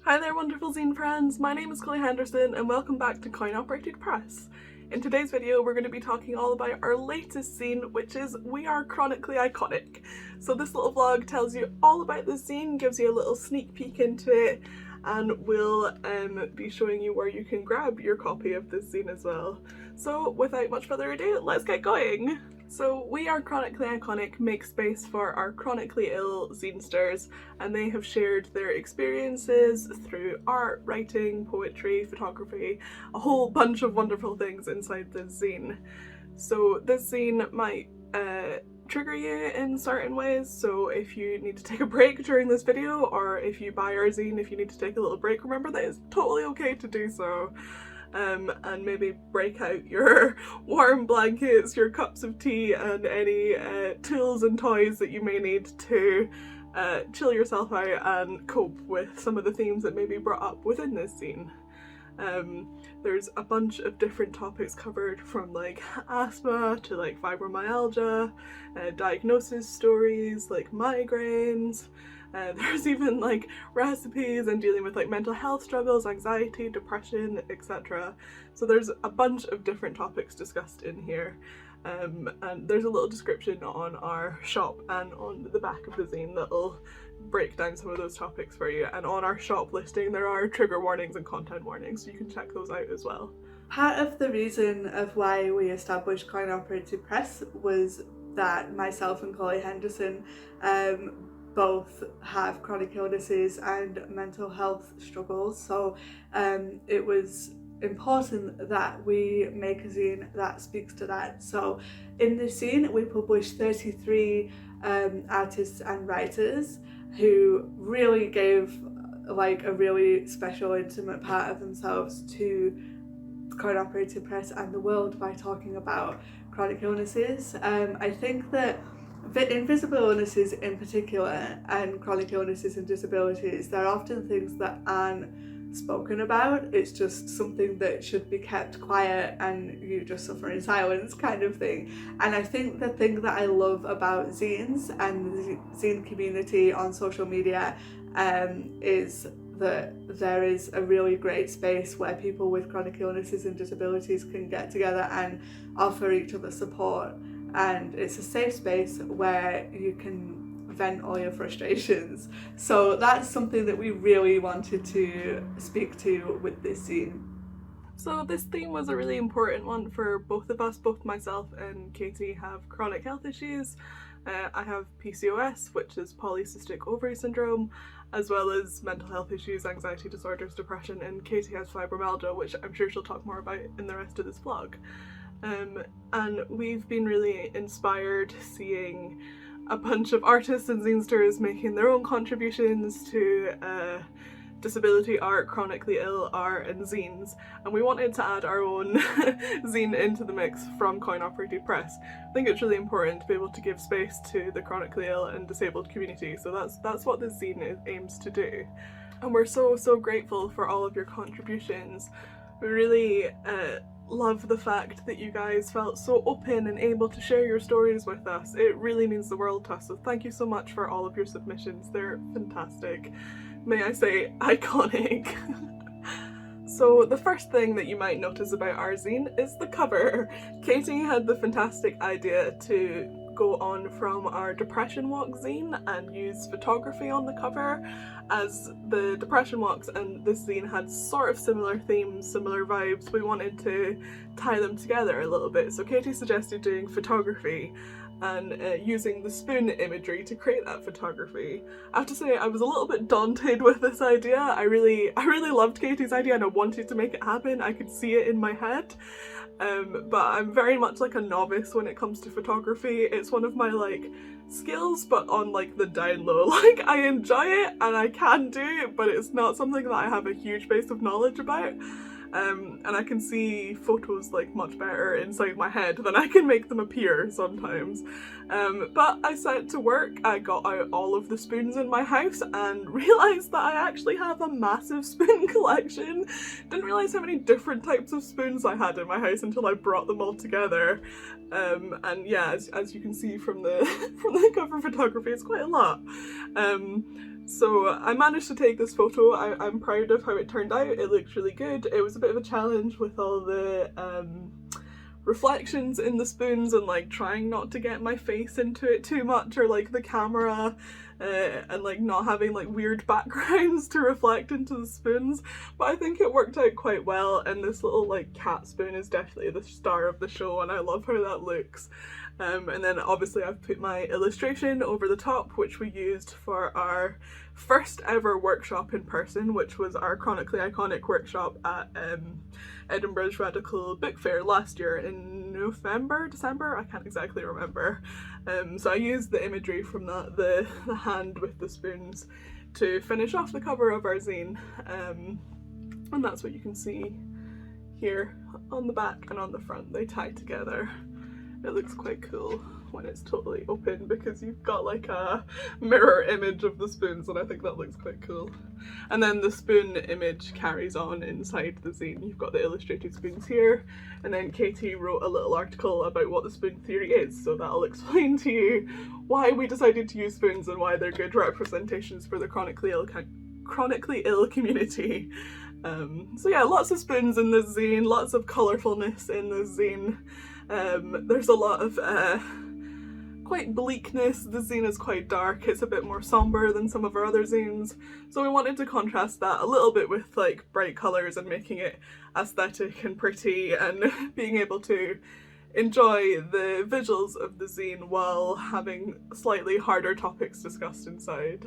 Hi there wonderful zine friends, my name is Chloe Henderson and welcome back to Coinoperatedpress. In today's video we're going to be talking all about our latest zine, which is We Are Chronically Iconic. So this little vlog tells you all about the zine, gives you a little sneak peek into it, and we'll be showing you where you can grab your copy of this zine as well. So without much further ado, let's get going! So We Are Chronically Iconic makes space for our chronically ill zinesters, and they have shared their experiences through art, writing, poetry, photography, a whole bunch of wonderful things inside this zine. So this zine might trigger you in certain ways, so if you need to take a break during this video, or if you buy our zine, if you need to take a little break, remember that it's totally okay to do so. And maybe break out your warm blankets, your cups of tea, and any tools and toys that you may need to chill yourself out and cope with some of the themes that may be brought up within this zine. There's a bunch of different topics covered, from like asthma to like fibromyalgia, diagnosis stories like migraines. There's even like recipes and dealing with like mental health struggles, anxiety, depression, etc. So there's a bunch of different topics discussed in here, and there's a little description on our shop and on the back of the zine that'll break down some of those topics for you. And on our shop listing there are trigger warnings and content warnings, so you can check those out as well. Part of the reason of why we established Coinoperatedpress was that myself and Chloe Henderson both have chronic illnesses and mental health struggles, so it was important that we make a zine that speaks to that. So in this zine we published 33 artists and writers who really gave like a really special intimate part of themselves to Coinoperatedpress and the world by talking about chronic illnesses. I think that invisible illnesses in particular, and chronic illnesses and disabilities, they're often things that aren't spoken about. It's just something that should be kept quiet and you just suffer in silence kind of thing. And I think the thing that I love about zines and the zine community on social media is that there is a really great space where people with chronic illnesses and disabilities can get together and offer each other support. And it's a safe space where you can vent all your frustrations. So that's something that we really wanted to speak to with this zine. So this theme was a really important one for both of us. Both myself and Katie have chronic health issues. I have PCOS, which is polycystic ovary syndrome, as well as mental health issues, anxiety disorders, depression, and Katie has fibromyalgia, which I'm sure she'll talk more about in the rest of this vlog. And we've been really inspired seeing a bunch of artists and zinesters making their own contributions to disability art, chronically ill art, and zines, and we wanted to add our own zine into the mix from Coinoperatedpress. I think it's really important to be able to give space to the chronically ill and disabled community, so that's what this zine aims to do. And we're so grateful for all of your contributions. We really love the fact that you guys felt so open and able to share your stories with us. It really means the world to us, so thank you so much for all of your submissions. They're fantastic. May I say, iconic. So the first thing that you might notice about our zine is the cover. Katie had the fantastic idea to go on from our Depression Walk zine and use photography on the cover, as the Depression Walks and this zine had sort of similar themes, similar vibes. We wanted to tie them together a little bit, so Katie suggested doing photography and using the spoon imagery to create that photography. I have to say I was a little bit daunted with this idea. I really loved Katie's idea and I wanted to make it happen. I could see it in my head. But I'm very much like a novice when it comes to photography. It's one of my like skills, but on like the down low. Like I enjoy it and I can do it, but it's not something that I have a huge base of knowledge about. And I can see photos like much better inside my head than I can make them appear sometimes. But I set to work, I got out all of the spoons in my house and realised that I actually have a massive spoon collection. Didn't realise how many different types of spoons I had in my house until I brought them all together. And yeah, as you can see from the from the cover photography, it's quite a lot. So I managed to take this photo. I'm proud of how it turned out. It looked really good. It was a bit of a challenge with all the reflections in the spoons and like trying not to get my face into it too much, or like the camera, and like not having like weird backgrounds to reflect into the spoons, but I think it worked out quite well, and this little like cat spoon is definitely the star of the show and I love how that looks. And then obviously I've put my illustration over the top, which we used for our first ever workshop in person, which was our Chronically Iconic workshop at Edinburgh's Radical Book Fair last year in November, December, I can't exactly remember. So I used the imagery from that, the hand with the spoons, to finish off the cover of our zine. And that's what you can see here on the back and on the front. They tie together. It looks quite cool when it's totally open because you've got like a mirror image of the spoons, and I think that looks quite cool. And then the spoon image carries on inside the zine. You've got the illustrated spoons here, and then Katie wrote a little article about what the spoon theory is, so that'll explain to you why we decided to use spoons and why they're good representations for the chronically ill community. So yeah, lots of spoons in this zine, lots of colourfulness in this zine. There's a lot of quite bleakness. The zine is quite dark, it's a bit more sombre than some of our other zines, so we wanted to contrast that a little bit with like bright colours and making it aesthetic and pretty and being able to enjoy the visuals of the zine while having slightly harder topics discussed inside.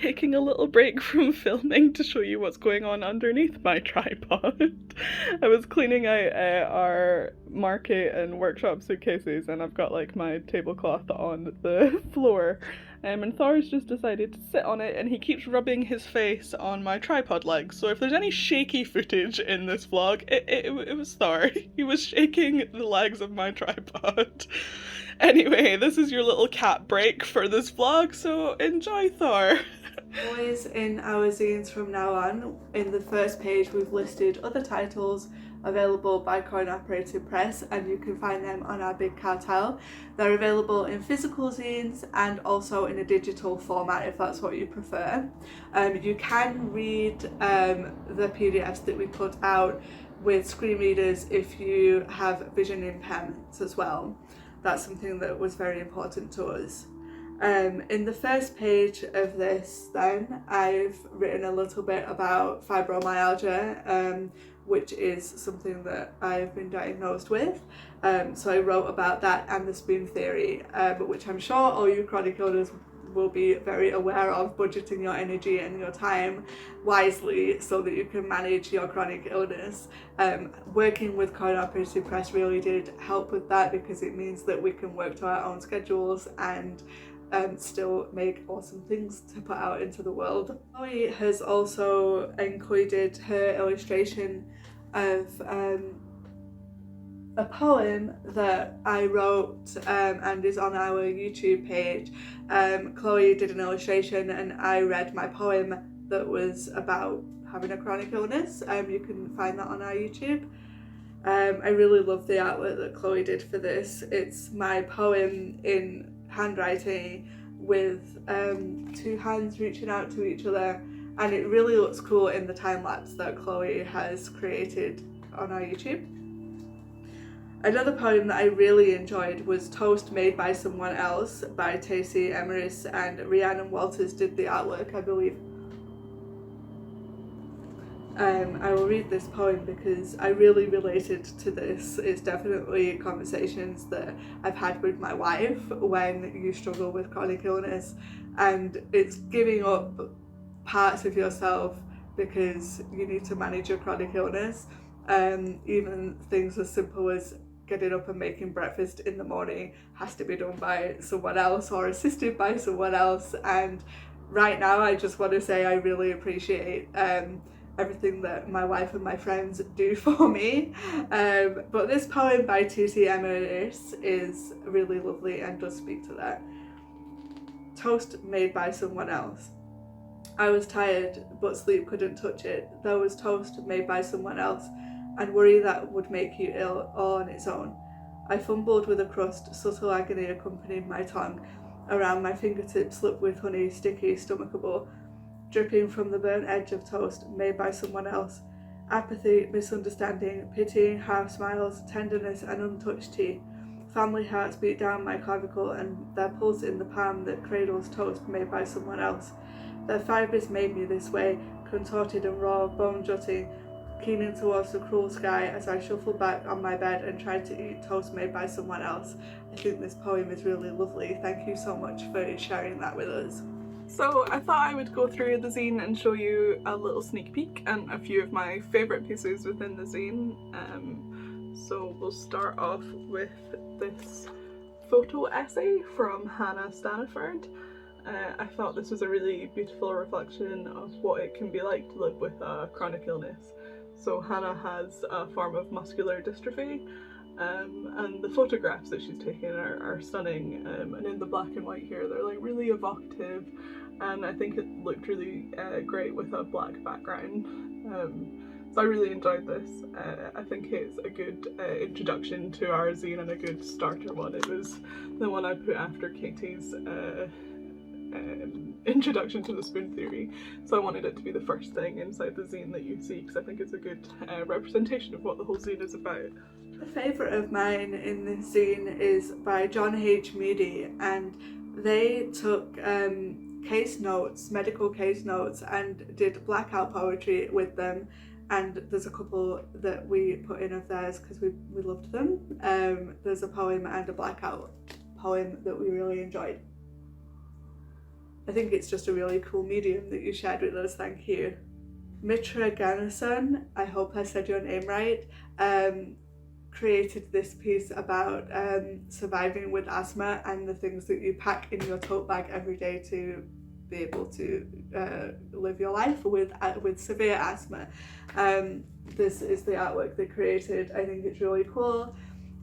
Taking a little break from filming to show you what's going on underneath my tripod. I was cleaning out our market and workshop suitcases, and I've got like my tablecloth on the floor, and Thor's just decided to sit on it, and he keeps rubbing his face on my tripod legs. So if there's any shaky footage in this vlog, it was Thor. He was shaking the legs of my tripod. Anyway, this is your little cat break for this vlog, so enjoy, Thor. Always in our zines from now on, in the first page we've listed other titles available by coinoperatedpress, and you can find them on our big cartel. They're available in physical zines and also in a digital format if that's what you prefer. You can read the PDFs that we put out with screen readers if you have vision impairments as well. That's something that was very important to us. In the first page of this then, I've written a little bit about fibromyalgia, which is something that I've been diagnosed with. So I wrote about that and the spoon theory, which I'm sure all you chronic illness will be very aware of, budgeting your energy and your time wisely so that you can manage your chronic illness. Working with coinoperatedpress really did help with that, because it means that we can work to our own schedules and still make awesome things to put out into the world. Chloe has also included her illustration of a poem that I wrote and is on our YouTube page. Chloe did an illustration and I read my poem that was about having a chronic illness. You can find that on our YouTube. I really love the artwork that Chloe did for this. It's my poem in handwriting with two hands reaching out to each other, and it really looks cool in the time lapse that Chloe has created on our YouTube. Another poem that I really enjoyed was Toast Made by Someone Else by Tacey Emeris, and Rhiannon Walters did the artwork, I believe. I will read this poem because I really related to this. It's definitely conversations that I've had with my wife when you struggle with chronic illness, and it's giving up parts of yourself because you need to manage your chronic illness. Even things as simple as getting up and making breakfast in the morning has to be done by someone else or assisted by someone else, and right now I just want to say I really appreciate everything that my wife and my friends do for me. But this poem by Tacey Emeris is really lovely and does speak to that. Toast made by someone else. I was tired, but sleep couldn't touch it. There was toast made by someone else, and worry that would make you ill all on its own. I fumbled with a crust, subtle agony accompanied my tongue. Around my fingertips slipped with honey, sticky, stomachable. dripping from the burnt edge of toast made by someone else. Apathy, misunderstanding, pitying half smiles, tenderness and untouched tea. Family hearts beat down my clavicle and their pulse in the palm that cradles toast made by someone else. Their fibres made me this way, contorted and raw, bone jutting, keening towards the cruel sky as I shuffled back on my bed and tried to eat toast made by someone else. I think this poem is really lovely. Thank you so much for sharing that with us. So I thought I would go through the zine and show you a little sneak peek and a few of my favourite pieces within the zine. So we'll start off with this photo essay from Hannah Staniford. I thought this was a really beautiful reflection of what it can be like to live with a chronic illness. So Hannah has a form of muscular dystrophy, and the photographs that she's taken are stunning, and in the black and white here they're like really evocative, and I think it looked really great with a black background. So I really enjoyed this. I think it's a good introduction to our zine and a good starter one. It was the one I put after Katie's introduction to the spoon theory, so I wanted it to be the first thing inside the zine that you see because I think it's a good representation of what the whole zine is about. A favourite of mine in this zine is by John H. Moody, and they took case notes, medical case notes, and did blackout poetry with them. And there's a couple that we put in of theirs because we loved them. There's a poem and a blackout poem that we really enjoyed. I think it's just a really cool medium that you shared with us, thank you. Mitra Ganesan, I hope I said your name right, created this piece about surviving with asthma and the things that you pack in your tote bag every day to be able to live your life with severe asthma. This is the artwork they created. I think it's really cool,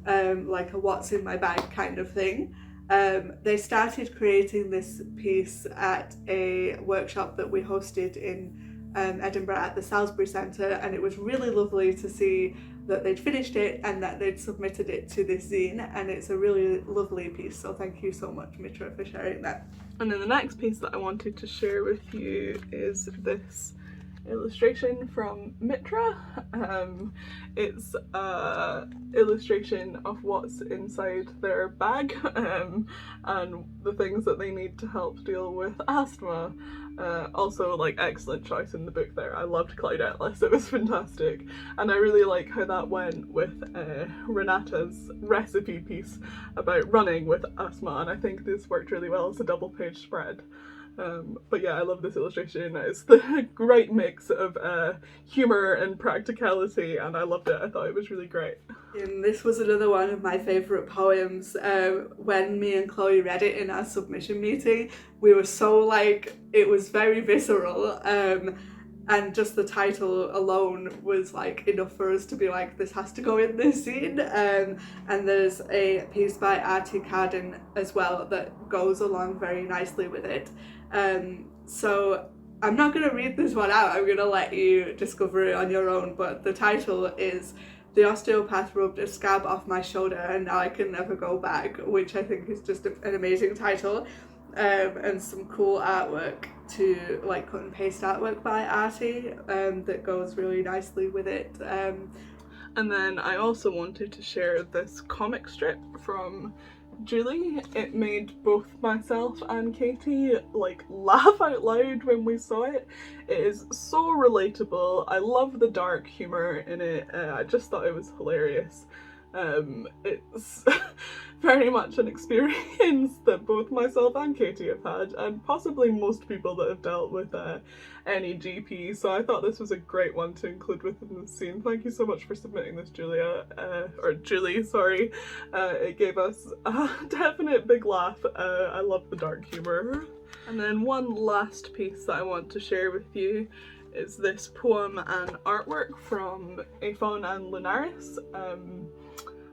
like a what's in my bag kind of thing. They started creating this piece at a workshop that we hosted in Edinburgh at the Salisbury Centre, and it was really lovely to see that they'd finished it and that they'd submitted it to this zine, and it's a really lovely piece, so thank you so much, Mitra, for sharing that. And then the next piece that I wanted to share with you is this illustration from Mitra. It's an illustration of what's inside their bag and the things that they need to help deal with asthma. Also, like, excellent choice in the book there. I loved Cloud Atlas, it was fantastic, and I really like how that went with Renata's recipe piece about running with asthma, and I think this worked really well as a double page spread. But yeah, I love this illustration. It's the right mix of humour and practicality, and I loved it. I thought it was really great. And this was another one of my favourite poems. When me and Chloe read it in our submission meeting, we were so like, it was very visceral, and just the title alone was like enough for us to be like, this has to go in this zine. And there's a piece by Artie Carden as well that goes along very nicely with it. So I'm not going to read this one out, I'm going to let you discover it on your own, but the title is "The Osteopath Rubbed a Scab Off My Shoulder and Now I Can Never Go Back," which I think is just an amazing title, and some cool artwork to, like, cut and paste artwork by Artie that goes really nicely with it. And then I also wanted to share this comic strip from Julie. It made both myself and Katie like laugh out loud when we saw it. It is so relatable. I love the dark humour in it. I just thought it was hilarious. It's very much an experience that both myself and Katie have had, and possibly most people that have dealt with any GP, so I thought this was a great one to include within the zine. Thank you so much for submitting this, Julie, sorry. It gave us a definite big laugh. I love the dark humour. And then one last piece that I want to share with you is this poem and artwork from Aphon and Lunaris.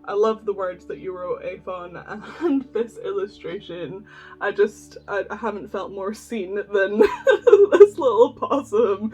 I love the words that you wrote, Aphon, and this illustration. I haven't felt more seen than this little possum.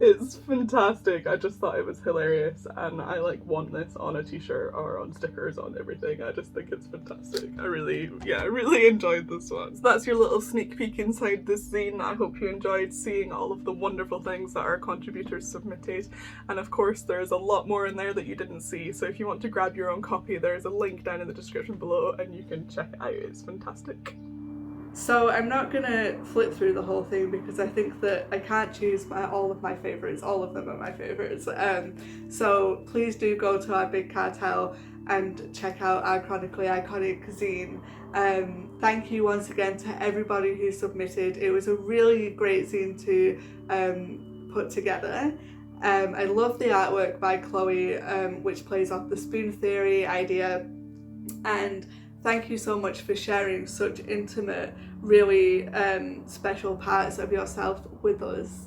It's fantastic. I just thought it was hilarious, and I like want this on a t-shirt or on stickers on everything. I just think it's fantastic. I really enjoyed this one. So that's your little sneak peek inside this zine. I hope you enjoyed seeing all of the wonderful things that our contributors submitted, and of course there's a lot more in there that you didn't see, so if you want to grab your own copy, there's a link down in the description below and you can check it out. It's fantastic. So I'm not gonna flip through the whole thing because I think that I can't choose all of my favourites. All of them are my favourites. So please do go to our Big Cartel and check out our Chronically Iconic zine. Thank you once again to everybody who submitted. It was a really great zine to put together. I love the artwork by Chloe, which plays off the spoon theory idea, and thank you so much for sharing such intimate, really special parts of yourself with us.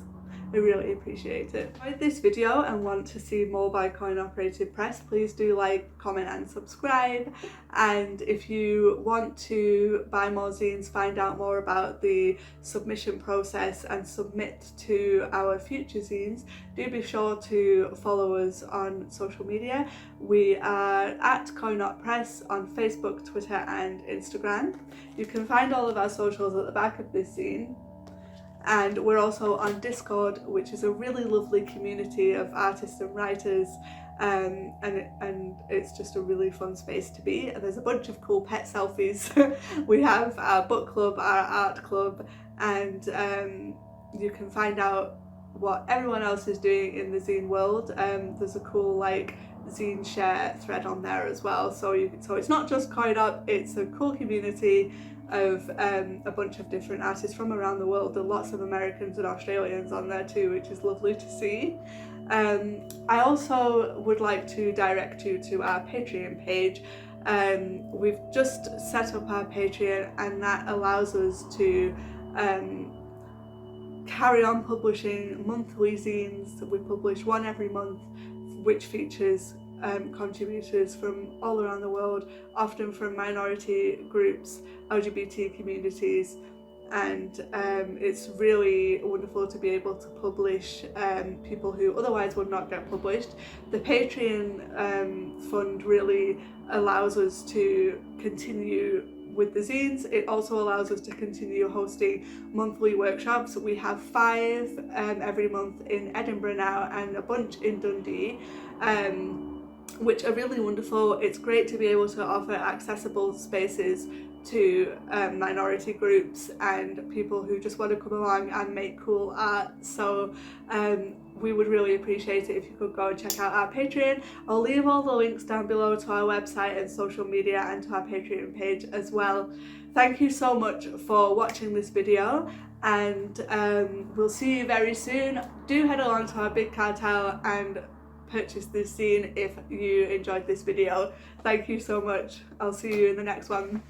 I really appreciate it. If you enjoyed this video and want to see more by Coinoperatedpress, please do like, comment and subscribe. And if you want to buy more zines, find out more about the submission process and submit to our future zines, do be sure to follow us on social media. We are at coinoperatedpress on Facebook, Twitter and Instagram. You can find all of our socials at the back of this zine. And we're also on Discord, which is a really lovely community of artists and writers, and it's just a really fun space to be. And there's a bunch of cool pet selfies. We have our book club, our art club, and you can find out what everyone else is doing in the zine world. There's a cool like zine share thread on there as well. So it's not just Coinop, it's a cool community of a bunch of different artists from around the world. There are lots of Americans and Australians on there too, which is lovely to see. I also would like to direct you to our Patreon page. We've just set up our Patreon, and that allows us to carry on publishing monthly zines. We publish one every month, which features contributors from all around the world, often from minority groups, LGBT communities, and it's really wonderful to be able to publish people who otherwise would not get published. The Patreon fund really allows us to continue with the zines. It also allows us to continue hosting monthly workshops. We have 5 every month in Edinburgh now and a bunch in Dundee, which are really wonderful. It's great to be able to offer accessible spaces to minority groups and people who just want to come along and make cool art. So we would really appreciate it if you could go and check out our Patreon. I'll leave all the links down below to our website and social media and to our Patreon page as well. Thank you so much for watching this video, and we'll see you very soon. Do head along to our Big Cartel and purchase this zine if you enjoyed this video. Thank you so much. I'll see you in the next one.